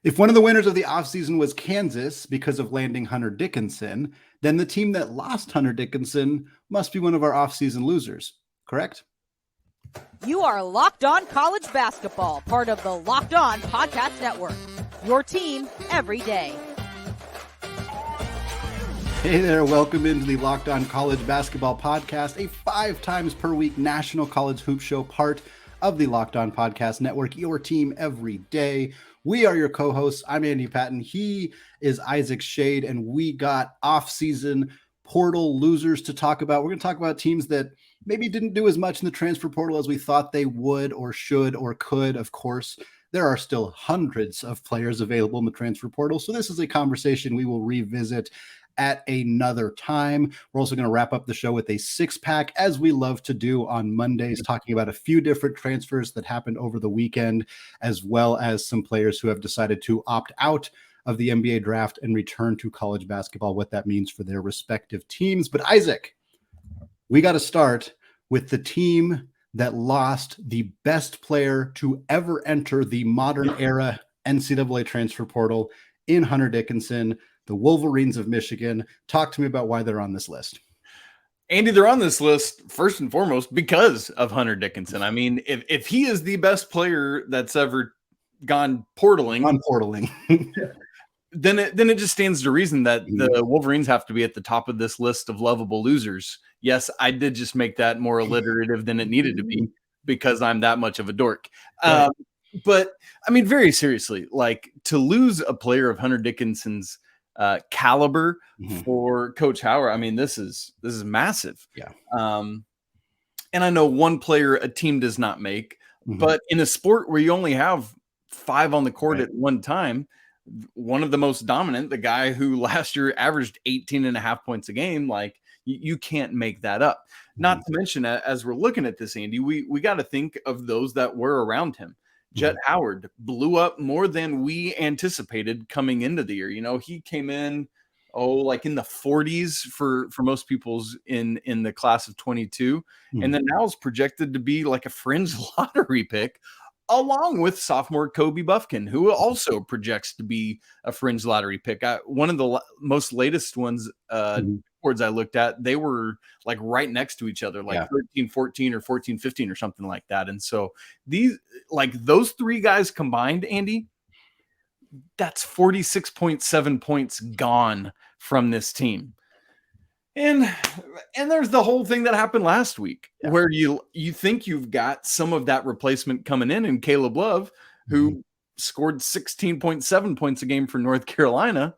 If one of the winners of the offseason was Kansas because of landing Hunter Dickinson, then the team that lost Hunter Dickinson must be one of our offseason losers, correct? You are Locked On College Basketball, part of the Locked On Podcast Network. Your team every day. Hey there, welcome into the Locked On College Basketball Podcast, a 5 times per week national college hoop show, part of the Locked On Podcast Network, your team every day. We are your co-hosts. I'm Andy Patton. He is Isaac Shade, and we got off-season portal losers to talk about. We're going to talk about teams that maybe didn't do as much in the transfer portal as we thought they would or should or could. Of course, there are still hundreds of players available in the transfer portal, so this is a conversation we will revisit at another time. We're also going to wrap up the show with a 6-pack, as we love to do on Mondays, talking about a few different transfers that happened over the weekend, as well as some players who have decided to opt out of the NBA draft and return to college basketball, what that means for their respective teams. But Isaac, we got to start with the team that lost the best player to ever enter the modern era NCAA transfer portal in Hunter Dickinson, the Wolverines of Michigan. Talk to me about why they're on this list. Andy, they're on this list first and foremost because of Hunter Dickinson. I mean, if he is the best player that's ever gone portaling, then it just stands to reason that the Wolverines have to be at the top of this list of lovable losers. Yes, I did just make that more alliterative than it needed to be because I'm that much of a dork. Right. But I mean, very seriously, like to lose a player of Hunter Dickinson's caliber for Coach Howard, I mean, this is massive. Yeah. And I know one player a team does not make, but in a sport where you only have 5 on the court at one time, one of the most dominant, the guy who last year averaged 18.5 points a game, like you can't make that up. Not to mention, as we're looking at this, Andy, we got to think of those that were around him. Jett Howard blew up more than we anticipated coming into the year. You know, he came in, like in the 40s for most people's in the class of 22. And then now is projected to be like a fringe lottery pick, along with sophomore Kobe Bufkin, who also projects to be a fringe lottery pick. One of the most latest ones, boards I looked at, they were like right next to each other, like 13-14 or 14-15 or something like that. And so those 3 guys combined, Andy, that's 46.7 points gone from this team. And there's the whole thing that happened last week where you think you've got some of that replacement coming in Caleb Love, who scored 16.7 points a game for North Carolina.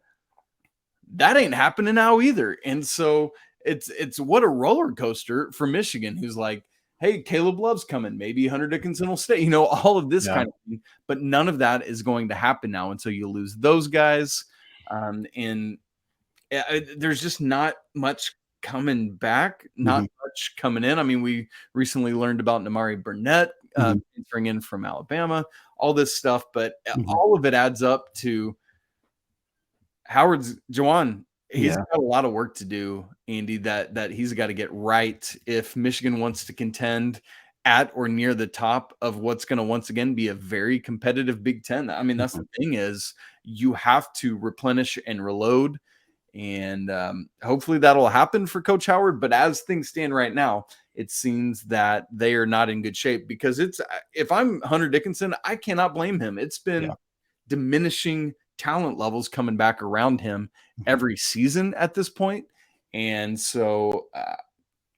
That ain't happening now either. And so it's what a roller coaster for Michigan, who's like, hey, Caleb Love's coming. Maybe Hunter Dickinson will stay, all of this kind of thing. But none of that is going to happen now. And so you lose those guys. And there's just not much coming back, not much coming in. I mean, we recently learned about Nimari Burnett transferring in from Alabama, all this stuff, but all of it adds up to Howard's Juwan. He's got a lot of work to do, Andy, that he's got to get right if Michigan wants to contend at or near the top of what's going to once again be a very competitive Big Ten. I mean, that's the thing is you have to replenish and reload. And hopefully that'll happen for Coach Howard. But as things stand right now, it seems that they are not in good shape because if I'm Hunter Dickinson, I cannot blame him. It's been diminishing talent levels coming back around him every season at this point. And so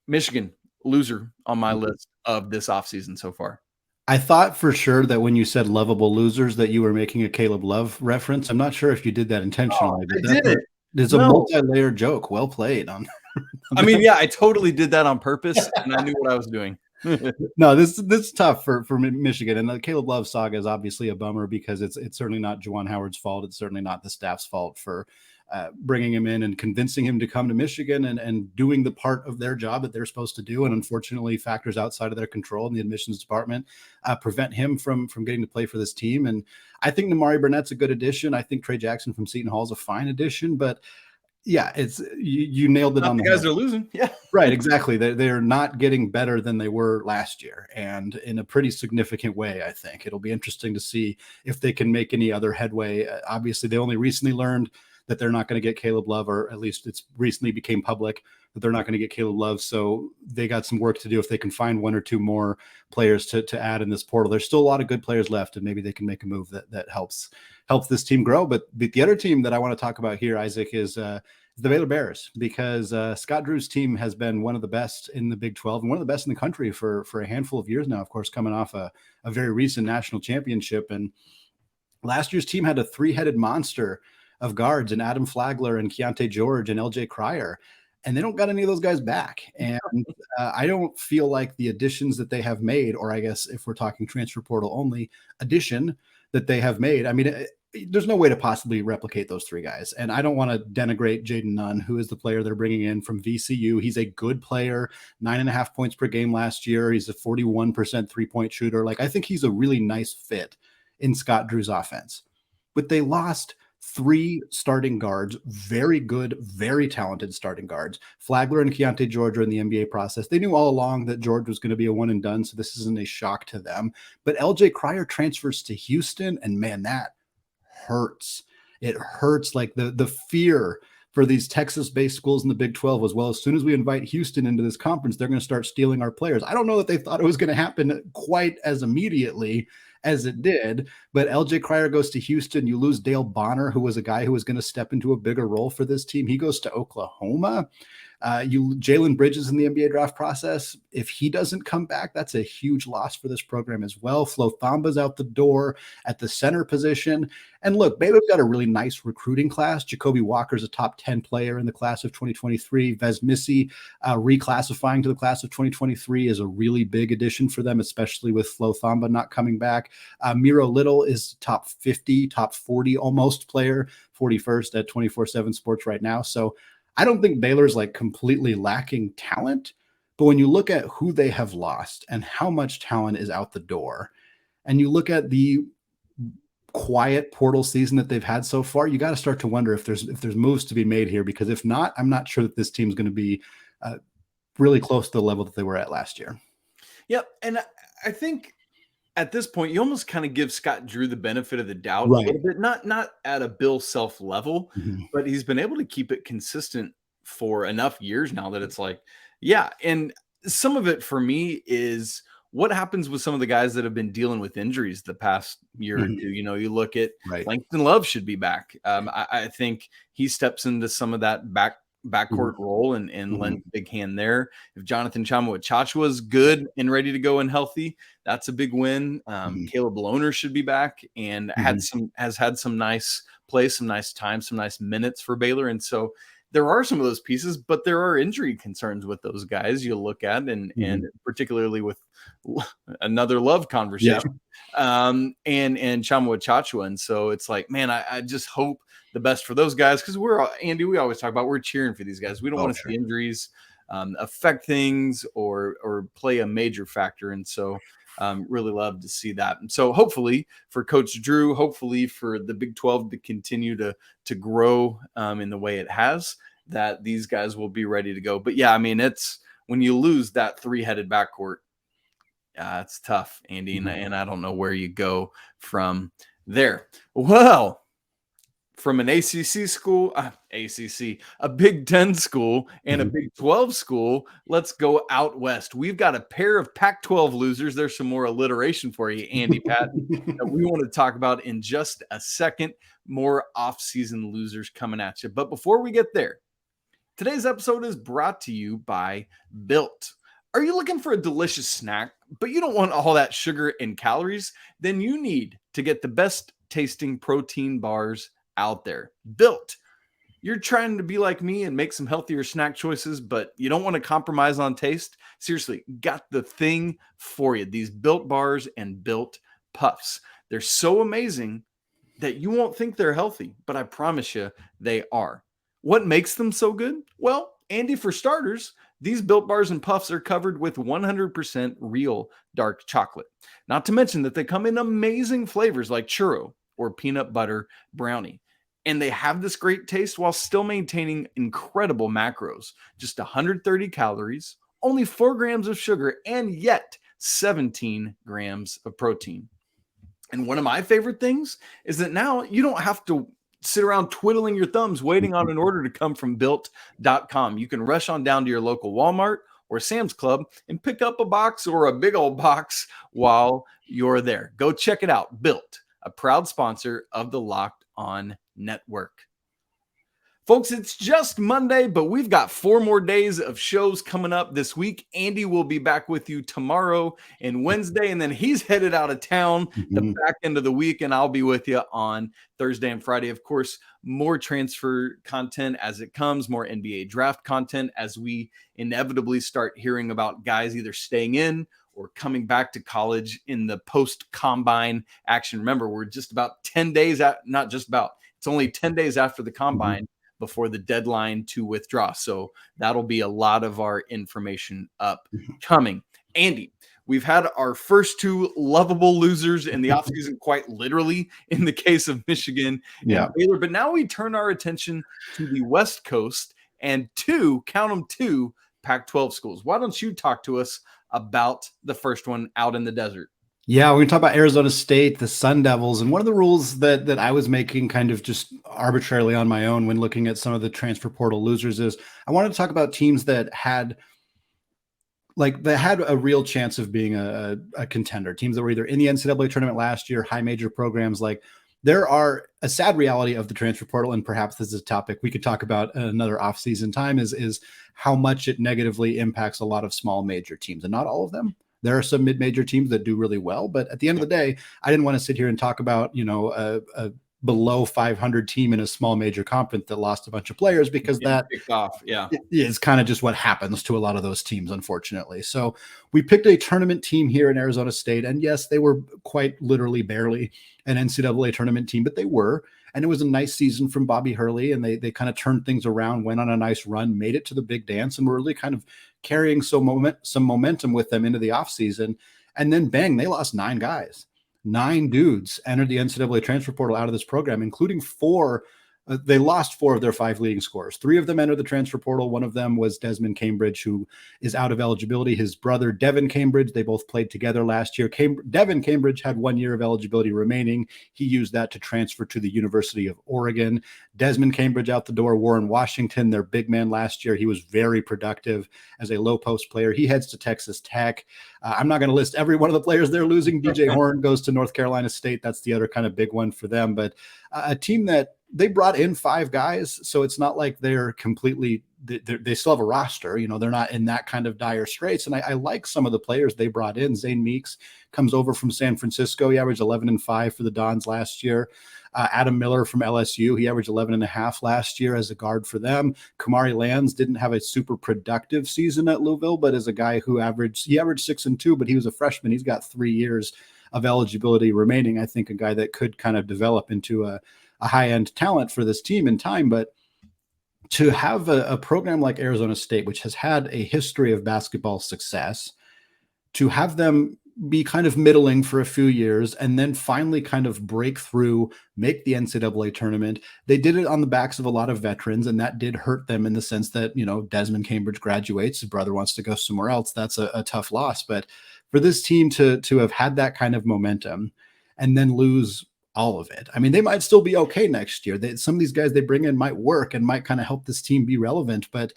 Michigan, loser on my list of this offseason so far. I thought for sure that when you said lovable losers that you were making a Caleb Love reference. I'm not sure if you did that intentionally. I did it. It's a multi-layered joke. Well played. I mean, I totally did that on purpose, and I knew what I was doing. No, this is tough for Michigan, and the Caleb Love saga is obviously a bummer because it's certainly not Juwan Howard's fault. It's certainly not the staff's fault for bringing him in and convincing him to come to Michigan and doing the part of their job that they're supposed to do. And unfortunately, factors outside of their control in the admissions department prevent him from getting to play for this team. And I think Nimari Burnett's a good addition. I think Trey Jackson from Seton Hall is a fine addition, but Yeah, it's you nailed it Not on the the guys head. are losing. Yeah. Right, exactly. They're not getting better than they were last year, and in a pretty significant way, I think. It'll be interesting to see if they can make any other headway. Obviously, they only recently learned that they're not going to get Caleb Love, or at least it's recently became public that they're not going to get Caleb Love. So they got some work to do if they can find one or two more players to add in this portal. There's still a lot of good players left, and maybe they can make a move that helps this team grow. But the other team that I want to talk about here, Isaac, is the Baylor Bears, because Scott Drew's team has been one of the best in the Big 12 and one of the best in the country for a handful of years now, of course, coming off a very recent national championship. And last year's team had a three-headed monster of guards in Adam Flagler and Keontae George and LJ Cryer, and they don't got any of those guys back. And I don't feel like the additions that they have made, or I guess if we're talking transfer portal only addition that they have made, I mean, there's no way to possibly replicate those three guys. And I don't want to denigrate Jaden Nunn, who is the player they're bringing in from VCU. He's a good player, 9.5 points per game last year. He's a 41% three-point shooter. Like, I think he's a really nice fit in Scott Drew's offense. But they lost three starting guards, very good, very talented starting guards. Flagler and Keontae George are in the NBA process. They knew all along that George was going to be a one and done, so this isn't a shock to them. But LJ Cryer transfers to Houston, and man, that hurts. It hurts. Like the fear for these Texas-based schools in the Big 12 was, well, as soon as we invite Houston into this conference, they're going to start stealing our players. I don't know that they thought it was going to happen quite as immediately as it did, but LJ Cryer goes to Houston. You lose Dale Bonner, who was a guy who was going to step into a bigger role for this team. He goes to Oklahoma. Jalen Bridges in the NBA draft process. If he doesn't come back, that's a huge loss for this program as well. Flo Thamba's out the door at the center position. And look, Baylor's got a really nice recruiting class. Jacoby Walker's a top 10 player in the class of 2023. Vez Missy reclassifying to the class of 2023 is a really big addition for them, especially with Flo Thamba not coming back. Miro Little is top 50, top 40 almost player, 41st at 24/7 Sports right now. So I don't think Baylor's like completely lacking talent, but when you look at who they have lost and how much talent is out the door, and you look at the quiet portal season that they've had so far, you got to start to wonder if there's moves to be made here, because if not, I'm not sure that this team's going to be really close to the level that they were at last year. Yep. And I think at this point, you almost kind of give Scott Drew the benefit of the doubt Right. a little bit, not at a Bill Self level, Mm-hmm. but he's been able to keep it consistent for enough years now that it's like, yeah. And some of it for me is what happens with some of the guys that have been dealing with injuries the past year or two. You know, you look at Right. Langston Love should be back. I think he steps into some of that backcourt role and lends a big hand there. If Jonathan Chama is good and ready to go and healthy, that's a big win. Caleb Lohner should be back and has had some nice plays, some nice time, some nice minutes for Baylor. And so there are some of those pieces, but there are injury concerns with those guys you look at, and particularly with another Love conversation, and Chama. And so it's like, man, I just hope the best for those guys, because Andy, we always talk about we're cheering for these guys. We don't want to see injuries affect things or play a major factor. And so really love to see that. And so hopefully for Coach Drew, hopefully for the Big 12 to continue to grow in the way it has, that these guys will be ready to go. But yeah, I mean, it's when you lose that three-headed backcourt, it's tough, Andy, and I don't know where you go from there. Well, from an ACC school, a Big 10 school, and a Big 12 school, let's go out west. We've got a pair of Pac-12 losers. There's some more alliteration for you, Andy Patton, that we want to talk about in just a second. More off-season losers coming at you. But before we get there, today's episode is brought to you by Built. Are you looking for a delicious snack, but you don't want all that sugar and calories? Then you need to get the best tasting protein bars out there. Built. You're trying to be like me and make some healthier snack choices, but you don't want to compromise on taste? Seriously, got the thing for you. These Built bars and Built puffs. They're so amazing that you won't think they're healthy, but I promise you they are. What makes them so good? Well, Andy, for starters, these Built bars and puffs are covered with 100% real dark chocolate. Not to mention that they come in amazing flavors like churro or peanut butter brownie. And they have this great taste while still maintaining incredible macros. Just 130 calories, only 4 grams of sugar, and yet 17 grams of protein. And one of my favorite things is that now you don't have to sit around twiddling your thumbs waiting on an order to come from built.com. You can rush on down to your local Walmart or Sam's Club and pick up a box or a big old box while you're there. Go check it out. Built, a proud sponsor of the Locked On Network. Folks, it's just Monday, but we've got 4 more days of shows coming up this week. Andy will be back with you tomorrow and Wednesday, and then he's headed out of town the back end of the week, and I'll be with you on Thursday and Friday. Of course, more transfer content as it comes, more NBA draft content as we inevitably start hearing about guys either staying in or coming back to college in the post-combine action. Remember, we're just about 10 days out, not just about, it's only 10 days after the combine before the deadline to withdraw. So that'll be a lot of our information upcoming. Andy, we've had our first 2 lovable losers in the offseason, quite literally in the case of Michigan and Baylor. But now we turn our attention to the West Coast and 2, count them 2, Pac-12 schools. Why don't you talk to us about the first one out in the desert? Yeah, we're going to talk about Arizona State, the Sun Devils, and one of the rules that I was making kind of just arbitrarily on my own when looking at some of the transfer portal losers is I wanted to talk about teams that had a real chance of being a contender, teams that were either in the NCAA tournament last year, high major programs. Like, there are a sad reality of the transfer portal, and perhaps this is a topic we could talk about another offseason time, is how much it negatively impacts a lot of small major teams, and not all of them. There are some mid-major teams that do really well, but at the end of the day, I didn't want to sit here and talk about, a below 500 team in a small major conference that lost a bunch of players, because that is kind of just what happens to a lot of those teams, unfortunately. So we picked a tournament team here in Arizona State, and yes, they were quite literally barely an NCAA tournament team, but they were. And it was a nice season from Bobby Hurley, and they kind of turned things around, went on a nice run, made it to the big dance, and were really kind of carrying some momentum with them into the offseason. And then bang, they lost 9 guys. 9 dudes entered the NCAA transfer portal out of this program, including 4. They lost 4 of their 5 leading scorers. 3 of them entered the transfer portal. One of them was Desmond Cambridge, who is out of eligibility. His brother, Devin Cambridge, they both played together last year. Devin Cambridge had 1 year of eligibility remaining. He used that to transfer to the University of Oregon. Desmond Cambridge out the door. Warren Washington, their big man last year. He was very productive as a low post player. He heads to Texas Tech. I'm not going to list every one of the players they're losing. DJ Horn goes to North Carolina State. That's the other kind of big one for them. But a team that they brought in 5 guys, so it's not like they're completely they still have a roster. They're not in that kind of dire straits. And I like some of the players they brought in. Zane Meeks comes over from San Francisco. He averaged 11-5 for the Dons last year. Adam Miller from LSU, he averaged 11.5 last year as a guard for them. Kamari Lands didn't have a super productive season at Louisville, but as a guy who averaged 6-2, but he was a freshman. He's got 3 years of eligibility remaining. I think a guy that could kind of develop into a high-end talent for this team in time. But to have a program like Arizona State, which has had a history of basketball success, to have them be kind of middling for a few years and then finally kind of break through, make the NCAA tournament. They did it on the backs of a lot of veterans, and that did hurt them in the sense that, Desmond Cambridge graduates, his brother wants to go somewhere else. That's a tough loss. But for this team to have had that kind of momentum and then lose all of it, I mean, they might still be okay next year. Some of these guys they bring in might work and might kind of help this team be relevant, but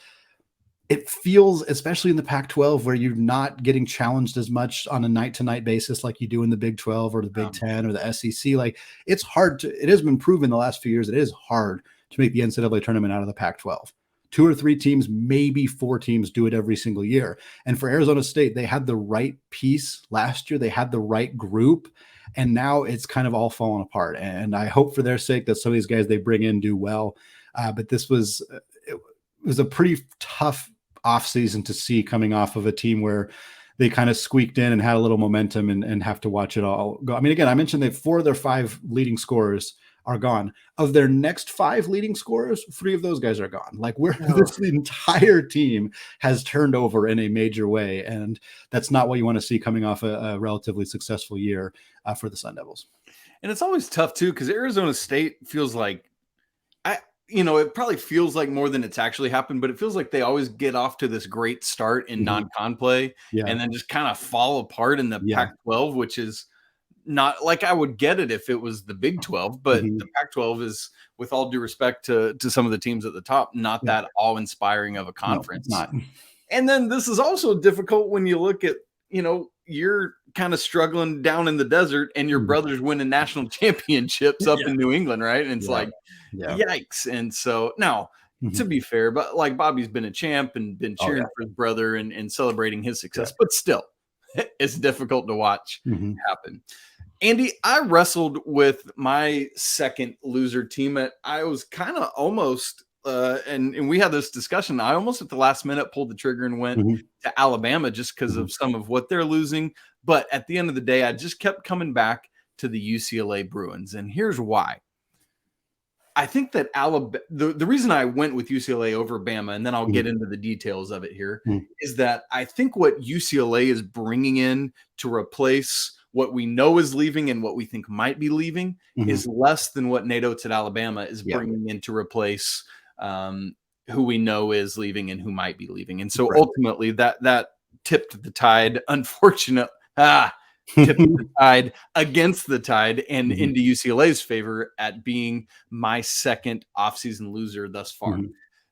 it feels, especially in the Pac-12, where you're not getting challenged as much on a night-to-night basis like you do in the Big 12 or the Big 10 or the SEC. Like, it's hard it has been proven the last few years, it is hard to make the NCAA tournament out of the Pac-12. 2 or 3 teams, maybe 4 teams do it every single year. And for Arizona State, they had the right piece last year. They had the right group. And now it's kind of all falling apart. And I hope for their sake that some of these guys they bring in do well. But this was a pretty tough offseason to see, coming off of a team where they kind of squeaked in and had a little momentum and have to watch it all go. I mean, again, I mentioned that 4 of their 5 leading scorers are gone. Of their next 5 leading scorers, 3 of those guys are gone. Like, this entire team has turned over in a major way. And that's not what you want to see coming off a relatively successful year for the Sun Devils. And it's always tough too, because Arizona State feels like it probably feels like more than it's actually happened, but it feels like they always get off to this great start in non-con play and then just kind of fall apart in the Pac-12, which is not like I would get it if it was the Big 12, but the Pac-12 is, with all due respect to some of the teams at the top, not that awe-inspiring of a conference. No, it's not. And then this is also difficult when you look at, you're kind of struggling down in the desert and your brother's winning national championships up in New England, right? And it's yikes. And so now, to be fair, but like Bobby's been a champ and been cheering for his brother and celebrating his success, but still, it's difficult to watch happen. Andy, I wrestled with my second loser team. I was kind of almost, and we had this discussion, I almost at the last minute pulled the trigger and went to Alabama just because of some of what they're losing. But at the end of the day, I just kept coming back to the UCLA Bruins. And here's why. I think that Alabama, the reason I went with UCLA over Bama, and then I'll get into the details of it here, is that I think what UCLA is bringing in to replace what we know is leaving and what we think might be leaving is less than what Nate Oates at Alabama is bringing in to replace who we know is leaving and who might be leaving. And so ultimately that tipped the tide, unfortunately, tipped the tide against the tide and into UCLA's favor at being my second offseason loser thus far.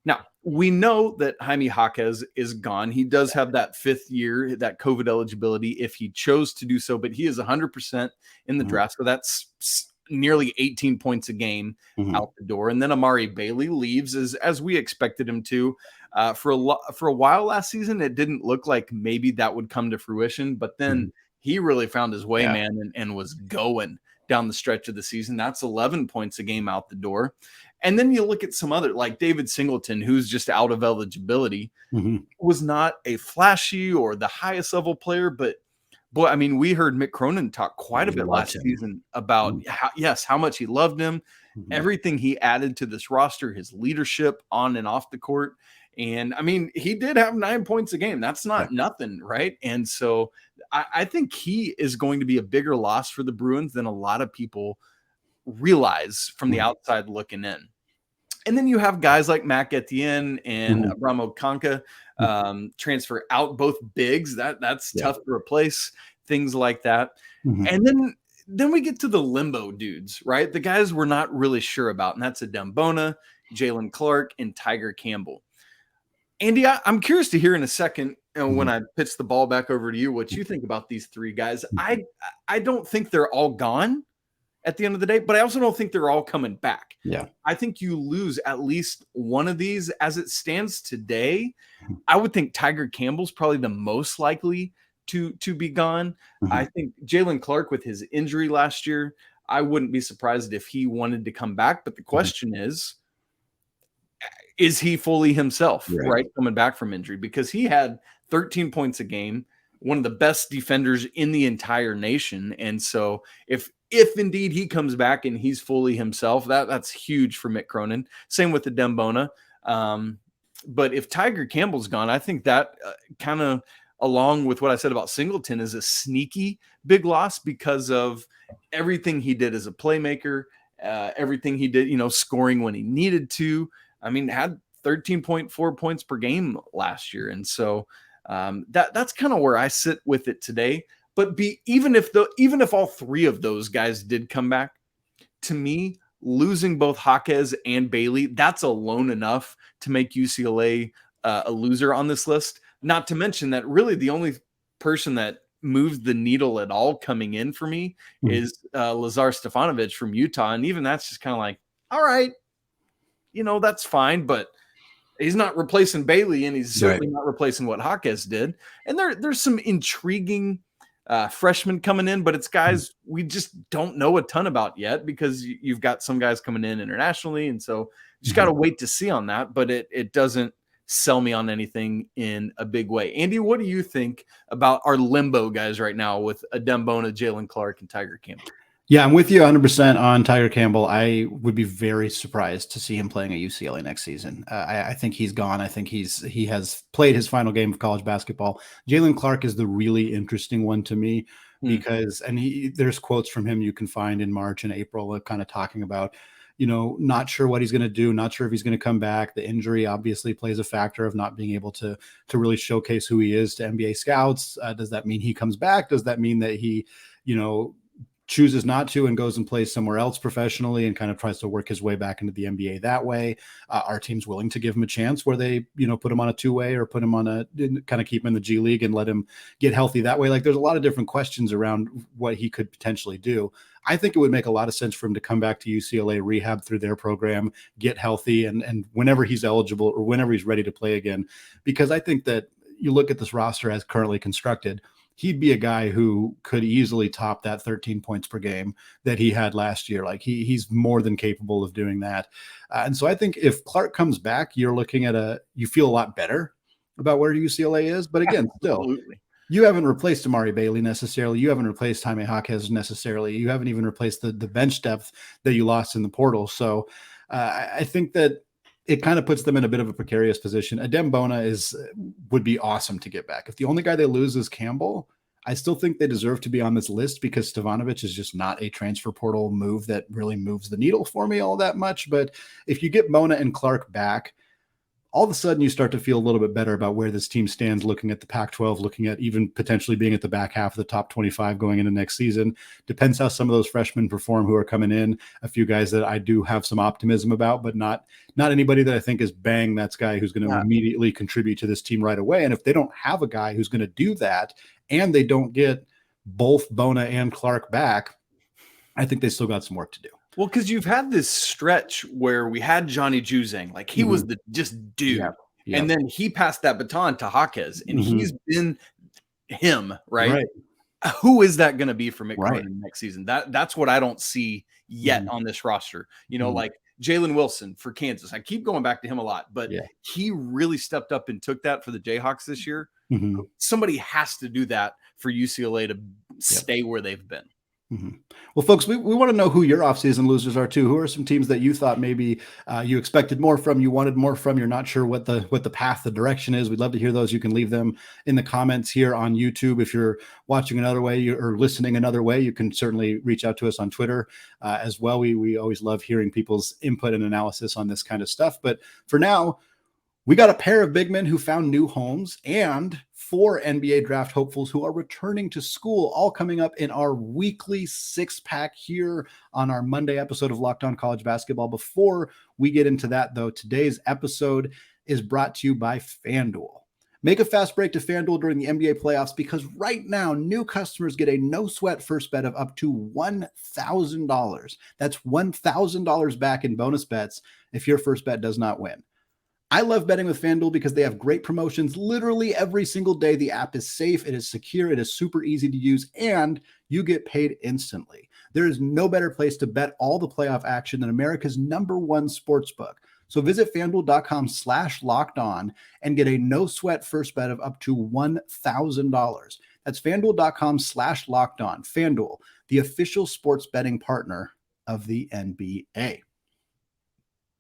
Now, we know that Jaime Jaquez is gone. He does have that 5th year, that COVID eligibility if he chose to do so, but he is 100% in the draft. So that's nearly 18 points a game out the door. And then Amari Bailey leaves as we expected him to. For a while last season, it didn't look like maybe that would come to fruition, but then he really found his way, man, and was going down the stretch of the season. That's 11 points a game out the door. And then you look at some other, like David Singleton, who's just out of eligibility, was not a flashy or the highest level player, but boy, I mean, we heard Mick Cronin talk quite a bit last season about how much he loved him, everything he added to this roster, his leadership on and off the court. And I mean, he did have 9 points a game. That's not nothing, right? And so I think he is going to be a bigger loss for the Bruins than a lot of people realize from the outside looking in. And then you have guys like Mac Etienne and Abramo Kanka transfer out, both bigs. That's tough to replace, things like that. And then we get to the limbo dudes, right? The guys we're not really sure about, and that's Dembona, Jaylen Clark, and Tiger Campbell. Andy, I'm curious to hear in a second, when I pitch the ball back over to you, what you think about these three guys. I don't think they're all gone at the end of the day, but I also don't think they're all coming back. I think you lose at least one of these as it stands today. I would think Tiger Campbell's probably the most likely to be gone. I think Jaylen Clark, with his injury last year, I wouldn't be surprised if he wanted to come back. But the question is he fully himself, right? Coming back from injury, because he had 13 points a game, one of the best defenders in the entire nation. And so if indeed he comes back and he's fully himself, that's huge for Mick Cronin. Same with the Dembona. But if Tiger Campbell's gone, I think that kind of, along with what I said about Singleton, is a sneaky big loss because of everything he did as a playmaker, everything he did, scoring when he needed to. I mean, had 13.4 points per game last year. And so that's kind of where I sit with it today. But even if all three of those guys did come back, to me, losing both Jaquez and Bailey, that's alone enough to make UCLA a loser on this list. Not to mention that really the only person that moves the needle at all coming in for me is Lazar Stefanovic from Utah. And even that's just kind of like, all right, that's fine, but he's not replacing Bailey, and he's certainly not replacing what Jaquez did. And there's some intriguing freshmen coming in, but it's guys we just don't know a ton about yet because you've got some guys coming in internationally. And so just got to wait to see on that, but it doesn't sell me on anything in a big way. Andy, what do you think about our limbo guys right now with Dembona, Jaylen Clark, and Tiger Campbell? Yeah, I'm with you 100% on Tiger Campbell. I would be very surprised to see him playing at UCLA next season. I think he's gone. I think he has played his final game of college basketball. Jaylen Clark is the really interesting one to me because, and there's quotes from him you can find in March and April kind of talking about, not sure what he's going to do, not sure if he's going to come back. The injury obviously plays a factor of not being able to really showcase who he is to NBA scouts. Does that mean he comes back? Does that mean that he, chooses not to and goes and plays somewhere else professionally and kind of tries to work his way back into the NBA that way? Our team's willing to give him a chance where they, put him on a two-way or put him on kind of keep him in the G League and let him get healthy that way. Like, there's a lot of different questions around what he could potentially do. I think it would make a lot of sense for him to come back to UCLA, rehab through their program, get healthy, and whenever he's eligible or whenever he's ready to play again, because I think that you look at this roster as currently constructed, he'd be a guy who could easily top that 13 points per game that he had last year. Like, he's more than capable of doing that. And so I think if Clark comes back, you're looking at you feel a lot better about where UCLA is. But again, still, you haven't replaced Amari Bailey necessarily. You haven't replaced Jaime Jaquez necessarily. You haven't even replaced the bench depth that you lost in the portal. So I think that it kind of puts them in a bit of a precarious position. Adem Bona would be awesome to get back. If the only guy they lose is Campbell, I still think they deserve to be on this list because Stevanovic is just not a transfer portal move that really moves the needle for me all that much. But if you get Bona and Clark back, all of a sudden you start to feel a little bit better about where this team stands, looking at the Pac-12, looking at even potentially being at the back half of the top 25 going into next season. Depends how some of those freshmen perform who are coming in. A few guys that I do have some optimism about, but not anybody that I think is bang, that's guy who's going to immediately contribute to this team right away. And if they don't have a guy who's going to do that and they don't get both Bona and Clark back, I think they still got some work to do. Well, because you've had this stretch where we had Johnny Juzang, like he was the just dude. Yeah. And then he passed that baton to Jaquez, and he's been him, right? Who is that going to be for Mick Cronin next season? That's what I don't see yet on this roster. Like Jalen Wilson for Kansas. I keep going back to him a lot, but he really stepped up and took that for the Jayhawks this year. Somebody has to do that for UCLA to stay where they've been. Well, folks, we want to know who your offseason losers are too. Who are some teams that you thought maybe you expected more from, you wanted more from, you're not sure what the path, the direction is? We'd love to hear those. You can leave them in the comments here on YouTube. If you're watching another way or listening another way, you can certainly reach out to us on Twitter as well. We always love hearing people's input and analysis on this kind of stuff. But for now, we got a pair of big men who found new homes and 4 NBA draft hopefuls who are returning to school, all coming up in our weekly 6-pack here on our Monday episode of Locked On College Basketball. Before we get into that, though, today's episode is brought to you by FanDuel. Make a fast break to FanDuel during the NBA playoffs because right now, new customers get a no-sweat first bet of up to $1,000. That's $1,000 back in bonus bets if your first bet does not win. I love betting with FanDuel because they have great promotions literally every single day. The app is safe, it is secure, it is super easy to use, and you get paid instantly. There is no better place to bet all the playoff action than America's #1 sportsbook. So visit FanDuel.com/lockedon and get a no-sweat first bet of up to $1,000. That's FanDuel.com/lockedon. FanDuel, the official sports betting partner of the NBA.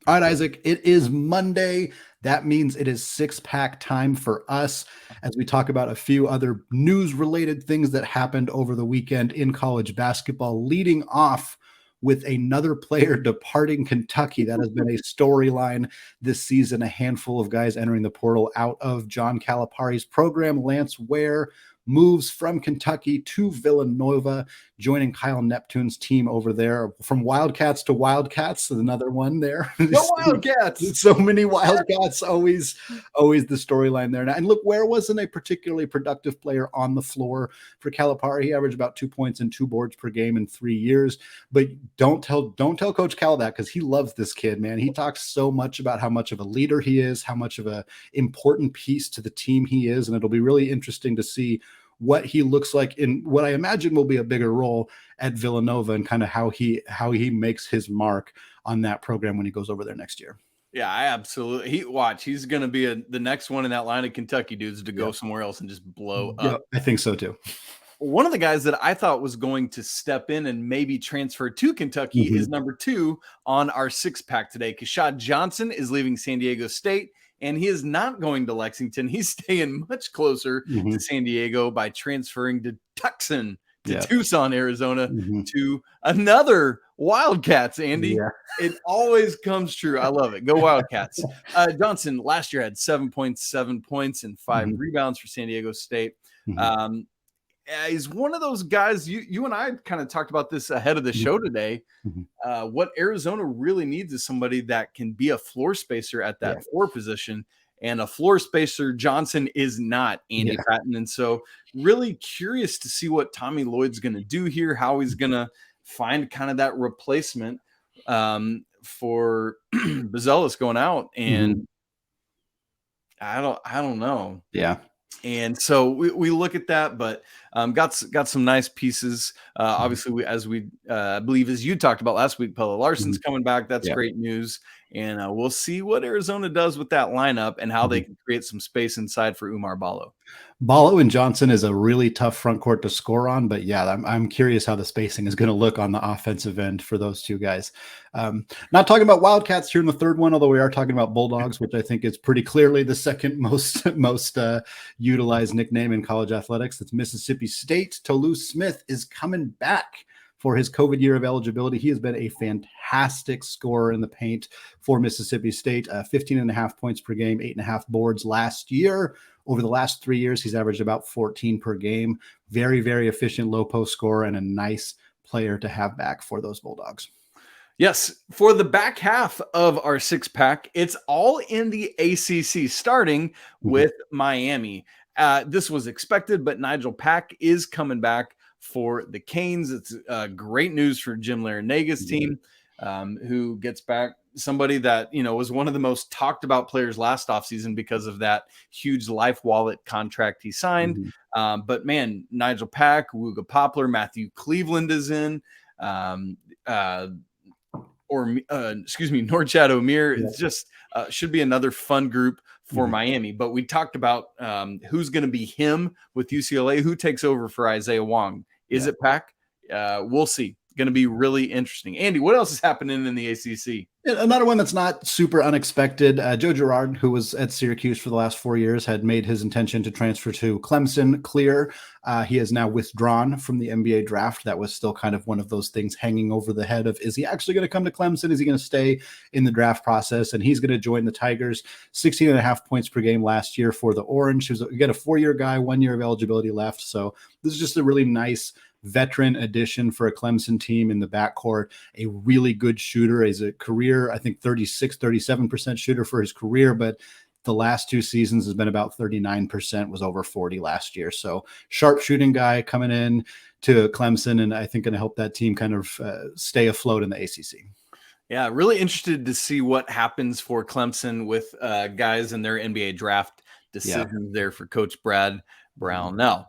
All right, Isaac, it is Monday. That means it is 6-pack time for us as we talk about a few other news-related things that happened over the weekend in college basketball, leading off with another player departing Kentucky. That has been a storyline this season. A handful of guys entering the portal out of John Calipari's program. Lance Ware moves from Kentucky to Villanova, joining Kyle Neptune's team over there. From Wildcats to Wildcats, another one there. No Wildcats. So many Wildcats, always the storyline there. And look, Ware wasn't a particularly productive player on the floor for Calipari. He averaged about 2 points and 2 boards per game in 3 years. But don't tell Coach Cal that, because he loves this kid, man. He talks so much about how much of a leader he is, how much of a important piece to the team he is. And it'll be really interesting to see what he looks like in what I imagine will be a bigger role at Villanova, and kind of how he makes his mark on that program when he goes over there next year. Yeah, I absolutely. He's going to be the next one in that line of Kentucky dudes to go somewhere else and just blow up. Yeah, I think so too. One of the guys that I thought was going to step in and maybe transfer to Kentucky is number 2 on our 6-pack today. Keshad Johnson is leaving San Diego State, and he is not going to Lexington. He's staying much closer to San Diego by transferring to Tucson, to Tucson, Arizona, to another Wildcats, Andy. Yeah. It always comes true. I love it. Go Wildcats. Johnson last year had 7.7 points and 5 rebounds for San Diego State. He's one of those guys. You and I kind of talked about this ahead of the show today. What Arizona really needs is somebody that can be a floor spacer at that 4 position. And a floor spacer, Johnson is not Andy Patton. And so really curious to see what Tommy Lloyd's going to do here, how he's going to find kind of that replacement for Buzelis going out. And I don't know. Yeah. And so we look at that, but got some nice pieces. Obviously, as we believe, as you talked about last week, Pella Larson's coming back. That's great news. And we'll see what Arizona does with that lineup and how they can create some space inside for Umar Ballo. Ballo and Johnson is a really tough front court to score on, but yeah, I'm curious how the spacing is going to look on the offensive end for those two guys. Not talking about Wildcats here in the third one, although we are talking about Bulldogs, which I think is pretty clearly the second most utilized nickname in college athletics. That's Mississippi State. Toulouse Smith is coming back for his COVID year of eligibility. He has been a fantastic scorer in the paint for Mississippi State, 15.5 points per game, 8.5 boards last year. Over the last 3 years, he's averaged about 14 per game. Very, very efficient low post scorer and a nice player to have back for those Bulldogs. Yes, for the back half of our 6-pack, it's all in the ACC, starting with Miami. This was expected, but Nigel Pack is coming back for the Canes. It's great news for Jim Larinaga's team, who gets back somebody that, was one of the most talked about players last offseason because of that huge Life Wallet contract he signed. But man, Nigel Pack, Wooga Poplar, Matthew Cleveland is in, Norchad O'Meara. It's just should be another fun group for Miami. But we talked about who's going to be him with UCLA, who takes over for Isaiah Wong. Is it Pack? We'll see. Going to be really interesting. Andy, what else is happening in the ACC? Another one that's not super unexpected. Joe Girard, who was at Syracuse for the last 4 years, had made his intention to transfer to Clemson clear. He has now withdrawn from the NBA draft. That was still kind of one of those things hanging over the head of, is he actually going to come to Clemson? Is he going to stay in the draft process? And he's going to join the Tigers. 16.5 points per game last year for the Orange. He was, again, a 4-year guy, 1 year of eligibility left. So this is just a really nice veteran addition for a Clemson team in the backcourt, a really good shooter. He's a career, I think 37% shooter for his career, but the last 2 seasons has been about 39%, was over 40 last year. So sharp shooting guy coming in to Clemson, and I think going to help that team kind of stay afloat in the ACC. Yeah, really interested to see what happens for Clemson with guys in their NBA draft decisions there for Coach Brad Brown. Now,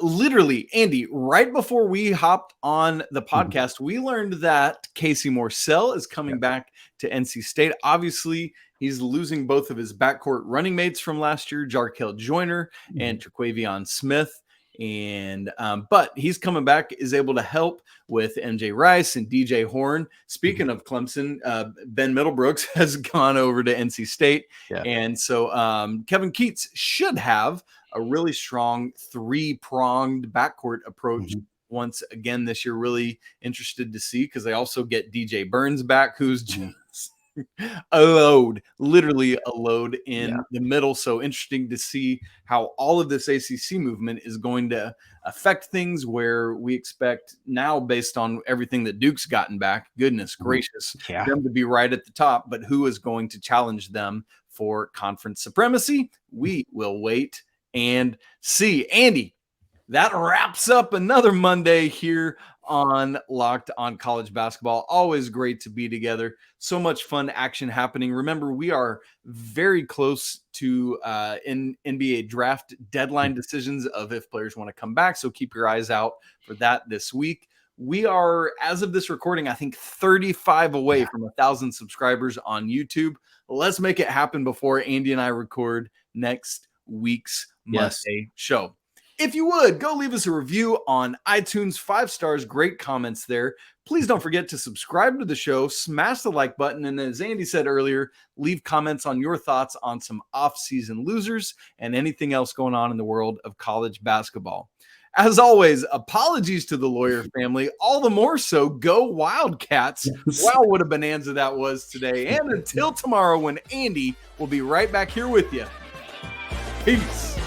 literally, Andy, right before we hopped on the podcast, we learned that Casey Morsell is coming back to NC State. Obviously, he's losing both of his backcourt running mates from last year, Jarkel Joyner and Terquavion Smith. And but he's coming back, is able to help with MJ Rice and DJ Horn. Speaking of Clemson, Ben Middlebrooks has gone over to NC State. And so Kevin Keats should have a really strong 3-pronged backcourt approach once again this year. Really interested to see, because they also get DJ Burns back, who's just a load, literally a load in the middle. So interesting to see how all of this ACC movement is going to affect things, where we expect now, based on everything that Duke's gotten back, goodness gracious, them to be right at the top. But who is going to challenge them for conference supremacy? We will wait and see. Andy, that wraps up another Monday here on Locked on College Basketball. Always great to be together. So much fun action happening. Remember, we are very close to NBA draft deadline decisions of if players want to come back. So keep your eyes out for that this week. We are, as of this recording, I think 35 away from 1,000 subscribers on YouTube. Let's make it happen before Andy and I record next week's Monday show. If you would, go leave us a review on iTunes, 5 stars, great comments there. Please don't forget to subscribe to the show, smash the like button, and as Andy said earlier, leave comments on your thoughts on some off-season losers and anything else going on in the world of college basketball. As always, apologies to the lawyer family. All the more so, go Wildcats. Wow, what a bonanza that was today. And until tomorrow, when Andy will be right back here with you. Peace.